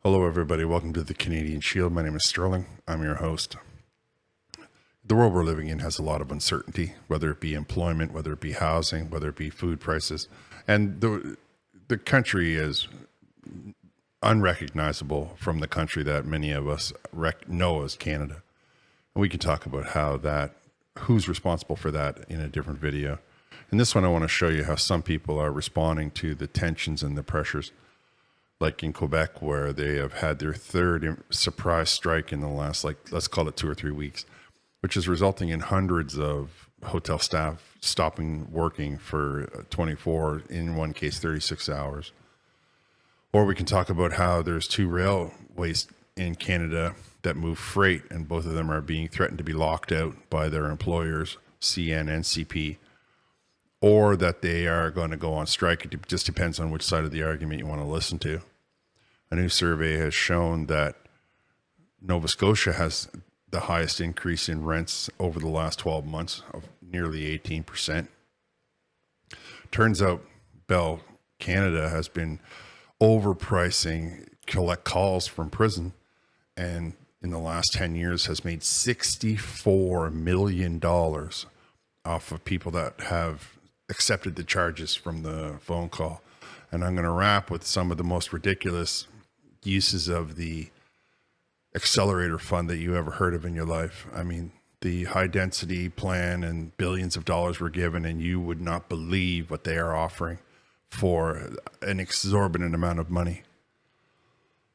Hello, everybody. Welcome to the Canadian Shield. My name is Sterling. I'm your host. The world we're living in has a lot of uncertainty, whether it be employment, whether it be housing, whether it be food prices. And the country is unrecognizable from the country that many of us know as Canada. And we can talk about who's responsible for that in a different video. In this one, I want to show you how some people are responding to the tensions and the pressures, like in Quebec, where they have had their third surprise strike in the last, let's call it 2 or 3 weeks, which is resulting in hundreds of hotel staff stopping working for 24, in one case, 36 hours. Or we can talk about how there's 2 railways in Canada that move freight, and both of them are being threatened to be locked out by their employers, CN and CP, or that they are going to go on strike. It just depends on which side of the argument you want to listen to. A new survey has shown that Nova Scotia has the highest increase in rents over the last 12 months of nearly 18%. Turns out Bell Canada has been overpricing collect calls from prison, and in the last 10 years has made $64 million off of people that have accepted the charges from the phone call. And I'm going to wrap with some of the most ridiculous uses of the Accelerator Fund that you ever heard of in your life. I mean, the high density plan and billions of dollars were given, and you would not believe what they are offering for an exorbitant amount of money.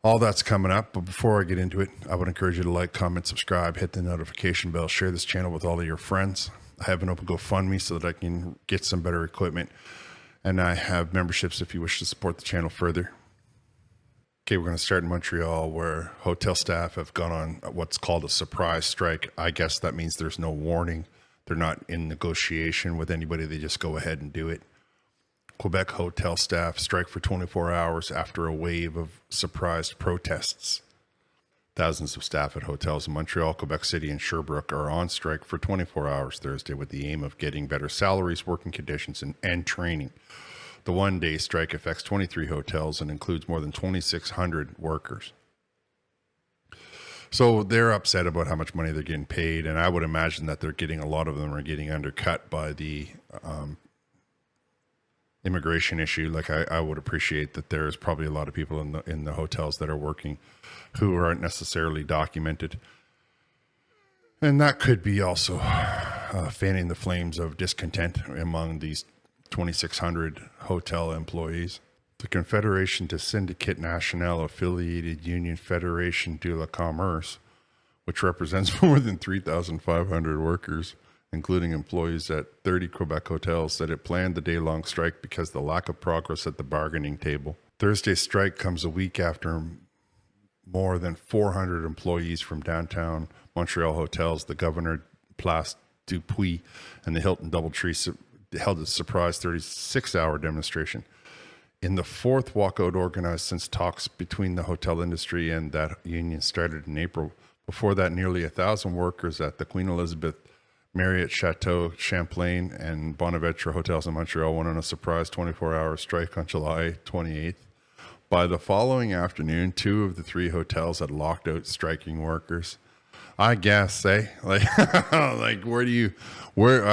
All that's coming up, but before I get into it, I would encourage you to like, comment, subscribe, hit the notification bell, share this channel with all of your friends. I have an open GoFundMe so that I can get some better equipment, and I have memberships if you wish to support the channel further. Okay, we're going to start in Montreal, where hotel staff have gone on what's called a surprise strike. I guess that means there's no warning. They're not in negotiation with anybody. They just go ahead and do it. Quebec hotel staff strike for 24 hours after a wave of surprised protests. Thousands of staff at hotels in Montreal, Quebec City, and Sherbrooke are on strike for 24 hours Thursday with the aim of getting better salaries, working conditions, and training. The one-day strike affects 23 hotels and includes more than 2,600 workers. So they're upset about how much money they're getting paid, and I would imagine that a lot of them are getting undercut by the immigration issue. Like I would appreciate that there's probably a lot of people in the hotels that are working who aren't necessarily documented. And that could be also fanning the flames of discontent among these 2,600 hotel employees. The Confédération de Syndicats Nationaux affiliated Union Fédération de la Commerce, which represents more than 3,500 workers, including employees at 30 Quebec hotels, said it planned the day-long strike because of the lack of progress at the bargaining table. Thursday's strike comes a week after more than 400 employees from downtown Montreal hotels, the Governor Place Dupuis, and the Hilton Doubletree held a surprise 36-hour demonstration. In the 4th walkout organized since talks between the hotel industry and that union started in April. Before that, nearly 1,000 workers at the Queen Elizabeth, Marriott, Chateau, Champlain, and Bonaventure hotels in Montreal went on a surprise 24-hour strike on July 28th. By the following afternoon, 2 of the 3 hotels had locked out striking workers. I guess, like I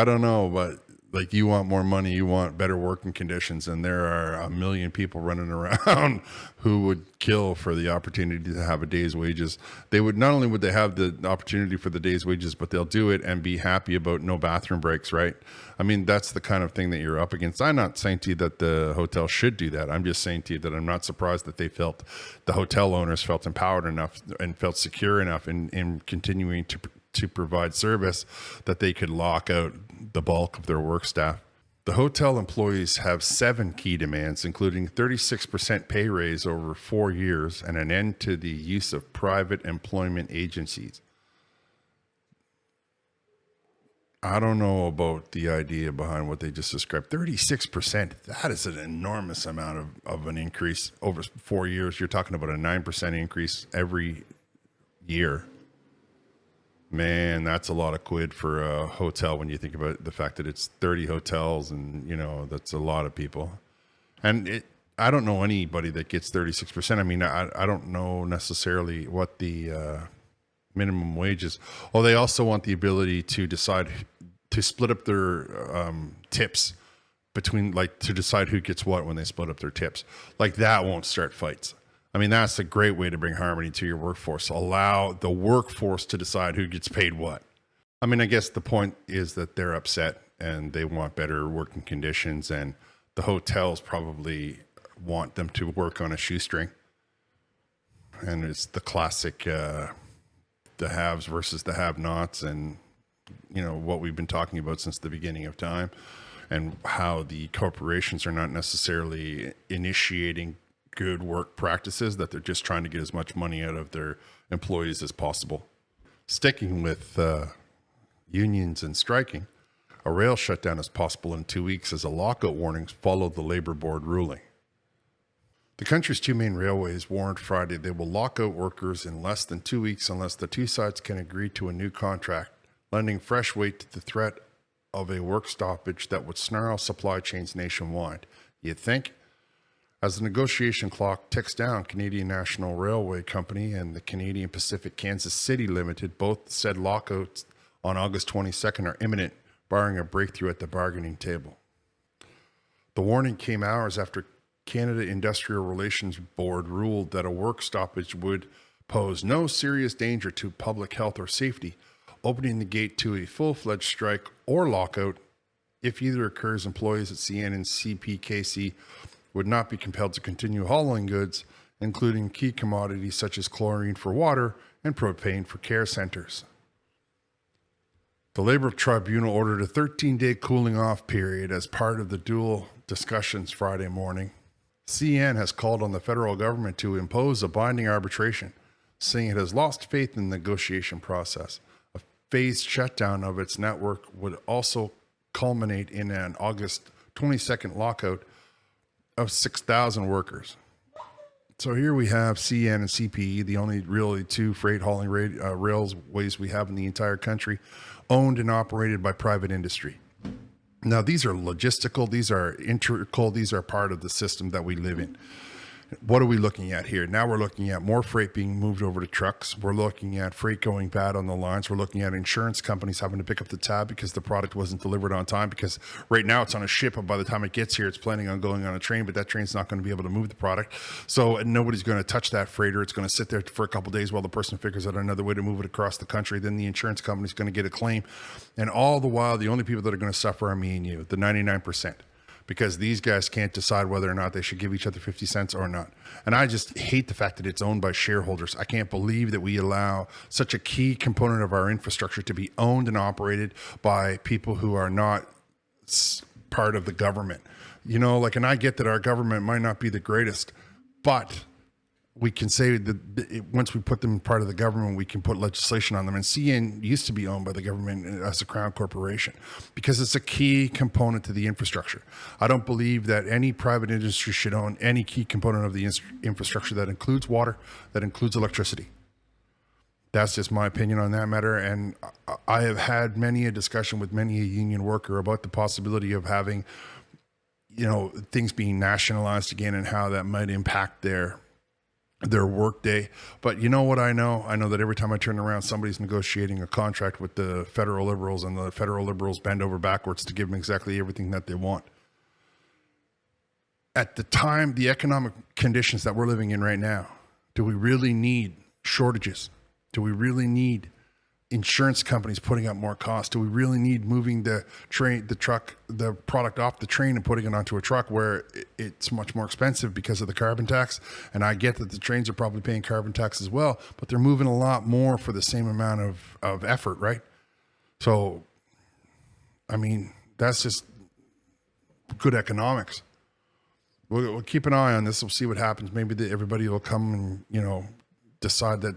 don't know, but like, you want more money, you want better working conditions, and there are a million people running around who would kill for the opportunity to have a day's wages. They would, not only would they have the opportunity for the day's wages, but they'll do it and be happy about no bathroom breaks, right? I mean, that's the kind of thing that you're up against. I'm not saying to you that the hotel should do that. I'm just saying to you that I'm not surprised that the hotel owners felt empowered enough and felt secure enough in continuing to provide service that they could lock out the bulk of their work staff. The hotel employees have 7 key demands, including 36% pay raise over 4 years and an end to the use of private employment agencies. I don't know about the idea behind what they just described. 36%, that is an enormous amount of an increase over 4 years. You're talking about a 9% increase every year. Man, that's a lot of quid for a hotel when you think about the fact that it's 30 hotels and, that's a lot of people. And I don't know anybody that gets 36%. I mean, I don't know necessarily what the minimum wage is. Oh, they also want the ability to decide to split up their tips between, like, to decide who gets what when they split up their tips. Like, that won't start fights. I mean, that's a great way to bring harmony to your workforce. Allow the workforce to decide who gets paid what. I mean, I guess the point is that they're upset and they want better working conditions, and the hotels probably want them to work on a shoestring. And it's the classic, the haves versus the have-nots, and, you know, what we've been talking about since the beginning of time, and how the corporations are not necessarily initiating good work practices, that they're just trying to get as much money out of their employees as possible. Sticking with unions and striking, a rail shutdown is possible in 2 weeks as a lockout warnings follow the Labor Board ruling. The country's two main railways warned Friday they will lock out workers in less than 2 weeks unless the two sides can agree to a new contract, lending fresh weight to the threat of a work stoppage that would snarl supply chains nationwide. You'd think? As the negotiation clock ticks down, Canadian National Railway Company and the Canadian Pacific Kansas City Limited both said lockouts on August 22nd are imminent, barring a breakthrough at the bargaining table. The warning came hours after Canada Industrial Relations Board ruled that a work stoppage would pose no serious danger to public health or safety, opening the gate to a full-fledged strike or lockout. If either occurs, employees at CN and CPKC would not be compelled to continue hauling goods, including key commodities such as chlorine for water and propane for care centers. The Labor Tribunal ordered a 13-day cooling off period as part of the dual discussions Friday morning. CN has called on the federal government to impose a binding arbitration, saying it has lost faith in the negotiation process. A phased shutdown of its network would also culminate in an August 22nd lockout of 6,000 workers. So here we have CN and CPE, the only really two freight hauling railways we have in the entire country, owned and operated by private industry. Now, these are logistical, these are integral, these are part of the system that we live in. What are we looking at here? Now we're looking at more freight being moved over to trucks. We're looking at freight going bad on the lines. We're looking at insurance companies having to pick up the tab because the product wasn't delivered on time, because right now it's on a ship, but by the time it gets here, it's planning on going on a train, but that train's not going to be able to move the product. So nobody's going to touch that freighter. It's going to sit there for a couple of days while the person figures out another way to move it across the country. Then the insurance company's going to get a claim. And all the while, the only people that are going to suffer are me and you, the 99%. Because these guys can't decide whether or not they should give each other 50 cents or not. And I just hate the fact that it's owned by shareholders. I can't believe that we allow such a key component of our infrastructure to be owned and operated by people who are not part of the government. You know, like, and I get that our government might not be the greatest, but we can say that once we put them part of the government, we can put legislation on them. And CN used to be owned by the government as a crown corporation because it's a key component to the infrastructure. I don't believe that any private industry should own any key component of the infrastructure that includes water, that includes electricity. That's just my opinion on that matter. And I have had many a discussion with many a union worker about the possibility of having, you know, things being nationalized again and how that might impact their work day. But you know what I know? I know that every time I turn around, somebody's negotiating a contract with the federal Liberals, and the federal Liberals bend over backwards to give them exactly everything that they want. At the time, the economic conditions that we're living in right now, do we really need shortages? Do we really need insurance companies putting up more costs? Do we really need moving the product off the train and putting it onto a truck where it's much more expensive because of the carbon tax? And I get that the trains are probably paying carbon tax as well, but they're moving a lot more for the same amount of effort, right? So, I mean, that's just good economics. We'll keep an eye on this. We'll see what happens. Maybe everybody will come and, you know, decide that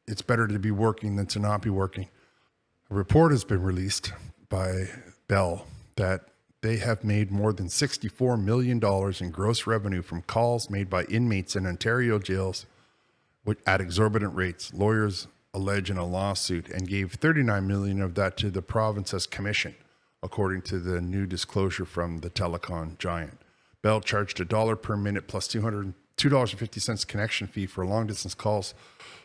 it's better to be working than to not be working. A report has been released by Bell that they have made more than $64 million in gross revenue from calls made by inmates in Ontario jails at exorbitant rates, lawyers allege in a lawsuit, and gave $39 million of that to the province as commission, according to the new disclosure from the telecom giant. Bell charged $1 per minute plus $2.50 connection fee for long distance calls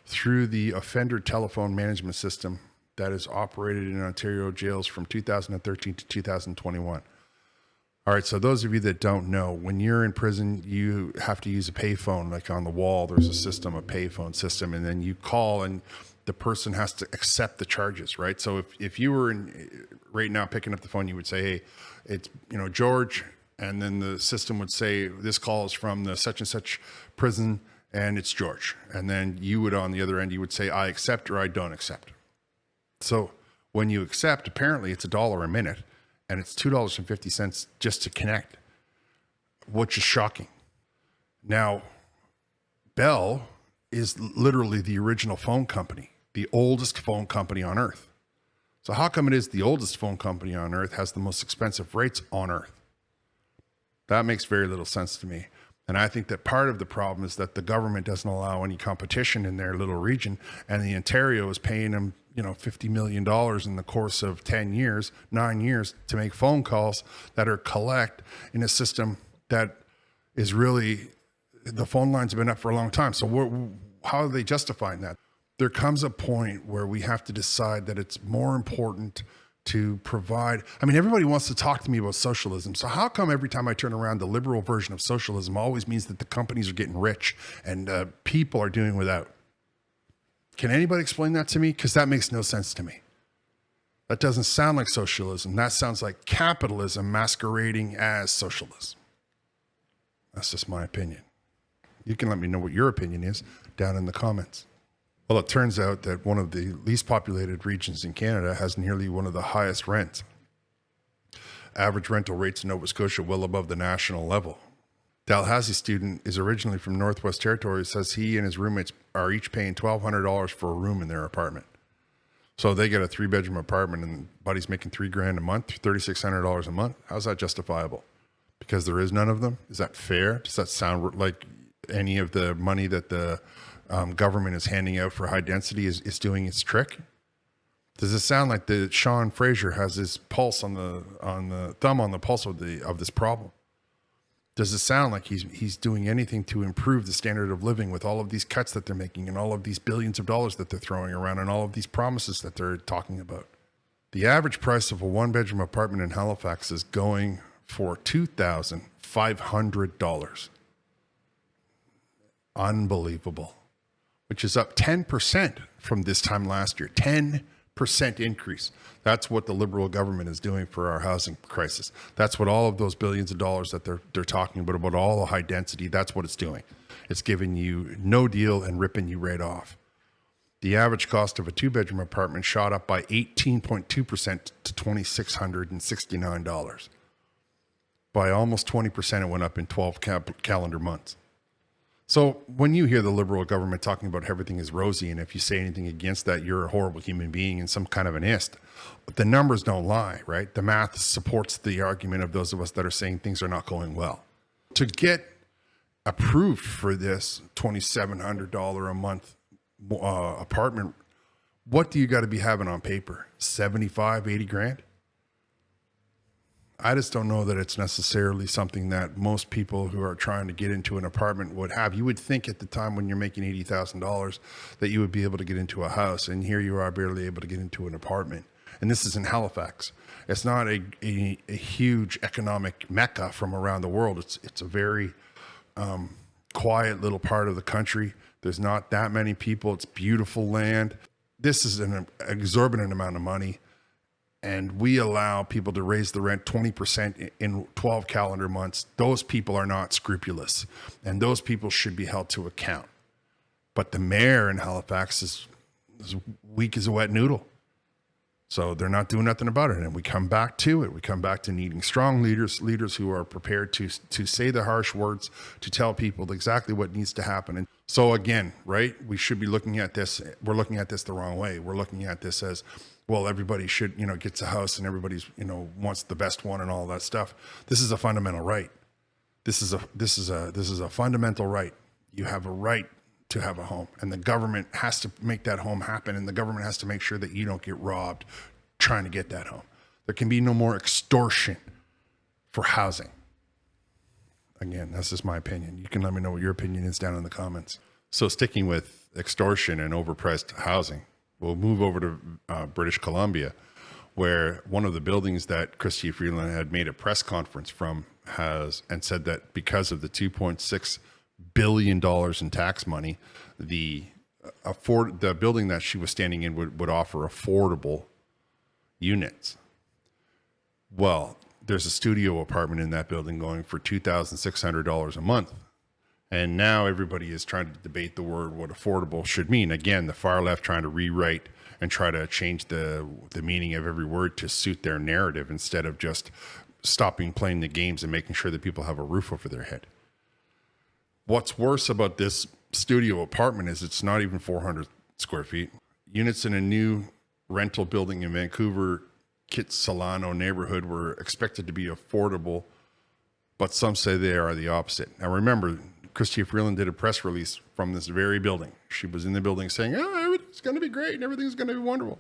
through the offender telephone management system that is operated in Ontario jails from 2013 to 2021. All right, so those of you that don't know, when you're in prison, you have to use a payphone. Like on the wall, there's a system, a payphone system, and then you call and the person has to accept the charges, right? So if you were right now picking up the phone, you would say, hey, it's, George, and then the system would say, this call is from the such and such prison, and it's George. And then you would, on the other end, you would say, I accept or I don't accept. So when you accept, apparently it's $1 a minute. And it's $2.50 just to connect, which is shocking. Now, Bell is literally the original phone company, the oldest phone company on earth. So how come it is the oldest phone company on earth has the most expensive rates on earth? That makes very little sense to me. And I think that part of the problem is that the government doesn't allow any competition in their little region, and the Ontario is paying them $50 million in the course of 9 years to make phone calls that are collect in a system that is really, the phone lines have been up for a long time. So how are they justifying that? There comes a point where we have to decide that it's more important to provide. I mean, everybody wants to talk to me about socialism. So how come every time I turn around, the liberal version of socialism always means that the companies are getting rich and people are doing without? Can anybody explain that to me? Because that makes no sense to me. That doesn't sound like socialism. That sounds like capitalism masquerading as socialism. That's just my opinion. You can let me know what your opinion is down in the comments. Well, it turns out that one of the least populated regions in Canada has nearly one of the highest rents. Average rental rates in Nova Scotia well above the national level. Dalhousie student is originally from Northwest Territories, says he and his roommates are each paying $1,200 for a room in their apartment. So they get a 3-bedroom apartment and buddy's making $3,000 a month, $3,600 a month. How's that justifiable? Because there is none of them? Is that fair? Does that sound like any of the money that the government is handing out for high density is doing its trick? Does it sound like that Sean Fraser has his pulse on the thumb on the pulse of this problem? Does it sound like he's doing anything to improve the standard of living with all of these cuts that they're making and all of these billions of dollars that they're throwing around and all of these promises that they're talking about? The average price of a 1-bedroom apartment in Halifax is going for $2,500. Unbelievable. Which is up 10% from this time last year. 10% increase. That's what the Liberal government is doing for our housing crisis. That's what all of those billions of dollars that they're talking about all the high density, that's what it's doing. It's giving you no deal and ripping you right off. The average cost of a 2-bedroom apartment shot up by 18.2% to $2,669. By almost 20%, it went up in 12 calendar months. So when you hear the Liberal government talking about everything is rosy, and if you say anything against that, you're a horrible human being and some kind of an ist. The numbers don't lie, right? The math supports the argument of those of us that are saying things are not going well. To get approved for this $2,700 a month apartment, what do you got to be having on paper? 75, 80 grand? I just don't know that it's necessarily something that most people who are trying to get into an apartment would have. You would think at the time when you're making $80,000 that you would be able to get into a house, and here you are barely able to get into an apartment. And this is in Halifax. It's not a huge economic mecca from around the world. It's a very quiet little part of the country. There's not that many people. It's beautiful land. This is an exorbitant amount of money. And we allow people to raise the rent 20% in 12 calendar months. Those people are not scrupulous, and those people should be held to account. But the mayor in Halifax is weak as a wet noodle. So they're not doing nothing about it. And we come back to it. We come back to needing strong leaders who are prepared to say the harsh words, to tell people exactly what needs to happen. And so again, right, we should be looking at this. We're looking at this the wrong way. We're looking at this as, well, everybody should, gets a house and everybody's, wants the best one and all that stuff. This is a fundamental right. This is a fundamental right. You have a right to have a home, and the government has to make that home happen. And the government has to make sure that you don't get robbed trying to get that home. There can be no more extortion for housing. again, that's just my opinion. You can let me know what your opinion is down in the comments. So sticking with extortion and overpriced housing, we'll move over to British Columbia, where one of the buildings that Chrystia Freeland had made a press conference from and said that because of the $2.6 billion in tax money, the building that she was standing in would offer affordable units. Well, there's a studio apartment in that building going for $2,600 a month. And now everybody is trying to debate the word, what affordable should mean. Again, the far left trying to rewrite and try to change the meaning of every word to suit their narrative instead of just stopping playing the games and making sure that people have a roof over their head. What's worse about this studio apartment is it's not even 400 square feet. Units in a new rental building in Vancouver, Kitsilano neighborhood were expected to be affordable, but some say they are the opposite. Now remember, Chrystia Freeland did a press release from this very building. She was in the building saying, everything's going to be great and everything's going to be wonderful.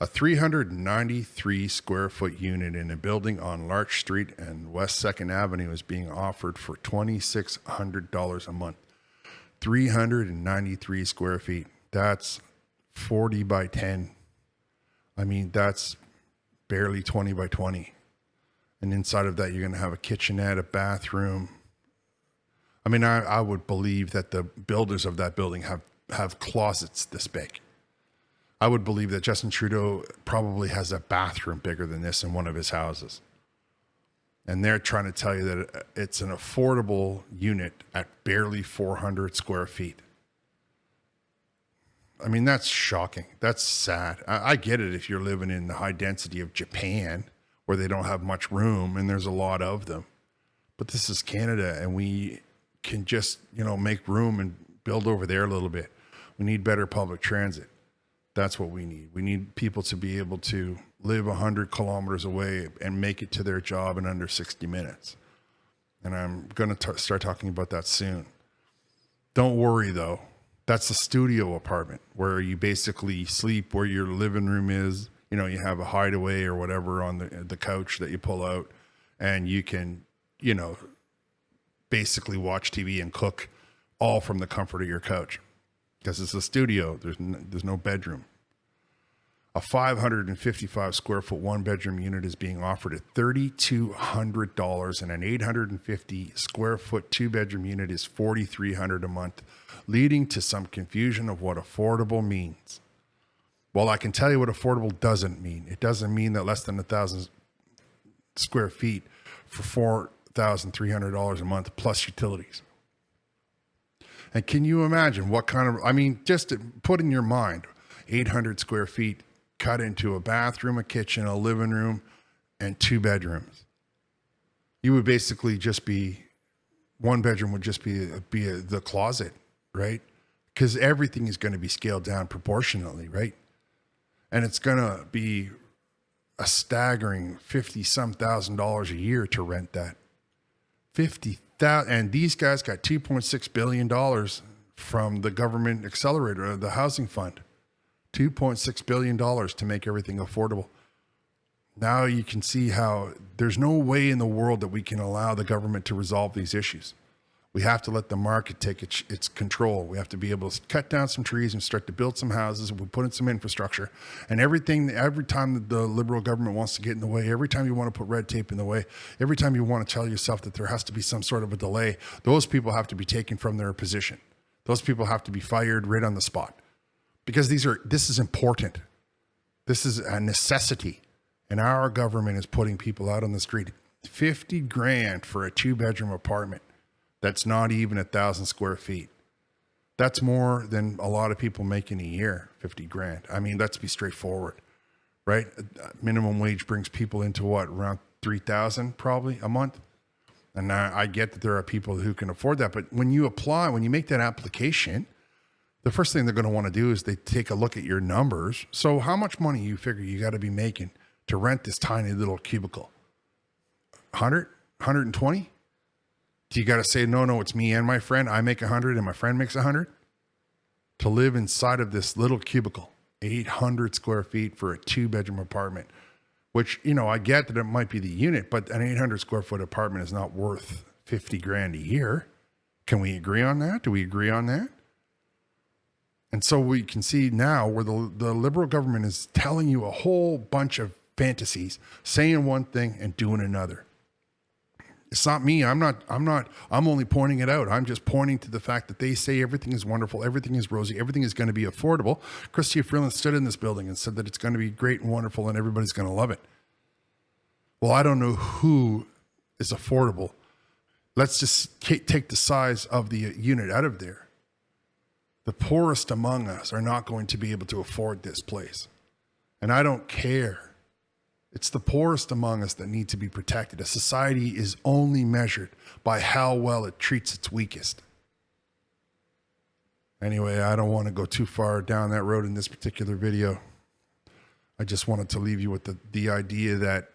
A 393 square foot unit in a building on Larch Street and West 2nd Avenue is being offered for $2,600 a month. 393 square feet. That's 40 by 10. I mean, that's barely 20 by 20. And inside of that, you're going to have a kitchenette, a bathroom. I mean, I would believe that the builders of that building have closets this big. I would believe that Justin Trudeau probably has a bathroom bigger than this in one of his houses. And they're trying to tell you that it's an affordable unit at barely 400 square feet. I mean, that's shocking. That's sad. I get it if you're living in the high density of Japan where they don't have much room and there's a lot of them. But this is Canada and we can just, make room and build over there a little bit. We need better public transit. That's what we need. We need people to be able to live 100 kilometers away and make it to their job in under 60 minutes. And I'm going to start talking about that soon. Don't worry, though. That's a studio apartment where you basically sleep where your living room is. You have a hideaway or whatever on the couch that you pull out, and you can, basically watch TV and cook all from the comfort of your couch. Because it's a studio, there's no bedroom. A 555 square foot one bedroom unit is being offered at $3,200, and an 850 square foot two bedroom unit is $4,300 a month, leading to some confusion of what affordable means. Well, I can tell you what affordable doesn't mean. It doesn't mean that less than 1,000 square feet for $4,300 a month plus utilities. And can you imagine what kind of, just put in your mind, 800 square feet cut into a bathroom, a kitchen, a living room, and two bedrooms. You would basically just be, one bedroom would just be the closet, right? Because everything is going to be scaled down proportionately, right? And it's going to be a staggering $50-some thousand a year to rent that. $50,000, and these guys got $2.6 billion from the government Accelerator, the housing fund. $2.6 billion to make everything affordable. Now you can see how there's no way in the world that we can allow the government to resolve these issues. We have to let the market take its control. We have to be able to cut down some trees and start to build some houses. We put in some infrastructure, and every time that the Liberal government wants to get in the way, every time you want to put red tape in the way, every time you want to tell yourself that there has to be some sort of a delay, those people have to be taken from their position. Those people have to be fired right on the spot, because this is important. This is a necessity, and our government is putting people out on the street. $50,000 for a 2-bedroom apartment. That's not even 1,000 square feet. That's more than a lot of people make in a year, $50,000. Let's be straightforward, right? Minimum wage brings people into what, around 3,000 probably a month? And I get that there are people who can afford that, but when you make that application, the first thing they're going to want to do is they take a look at your numbers. So how much money you figure you got to be making to rent this tiny little cubicle? 100, 120? Do you got to say, no, it's me and my friend. I make 100 and my friend makes 100 to live inside of this little cubicle, 800 square feet for a 2-bedroom apartment which, you know, I get that it might be the unit, but an 800 square foot apartment is not worth 50 grand a year. Can we agree on that? Do we agree on that? And so we can see now where the Liberal government is telling you a whole bunch of fantasies, saying one thing and doing another. It's not me. I'm only pointing it out. I'm just pointing to the fact that they say everything is wonderful, everything is rosy, everything is going to be affordable. Chrystia Freeland stood in this building and said that it's going to be great and wonderful and everybody's going to love it. Well, I don't know who is affordable. Let's just take the size of the unit out of there. The poorest among us are not going to be able to afford this place. And I don't care. It's the poorest among us that need to be protected. A society is only measured by how well it treats its weakest. Anyway, I don't want to go too far down that road in this particular video. I just wanted to leave you with the idea that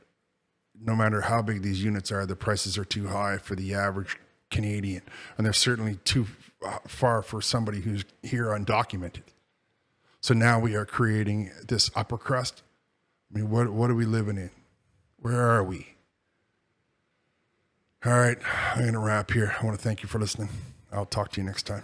no matter how big these units are, the prices are too high for the average Canadian. And they're certainly too far for somebody who's here undocumented. So now we are creating this upper crust. I mean, what are we living in? Where are we? All right, I'm going to wrap here. I want to thank you for listening. I'll talk to you next time.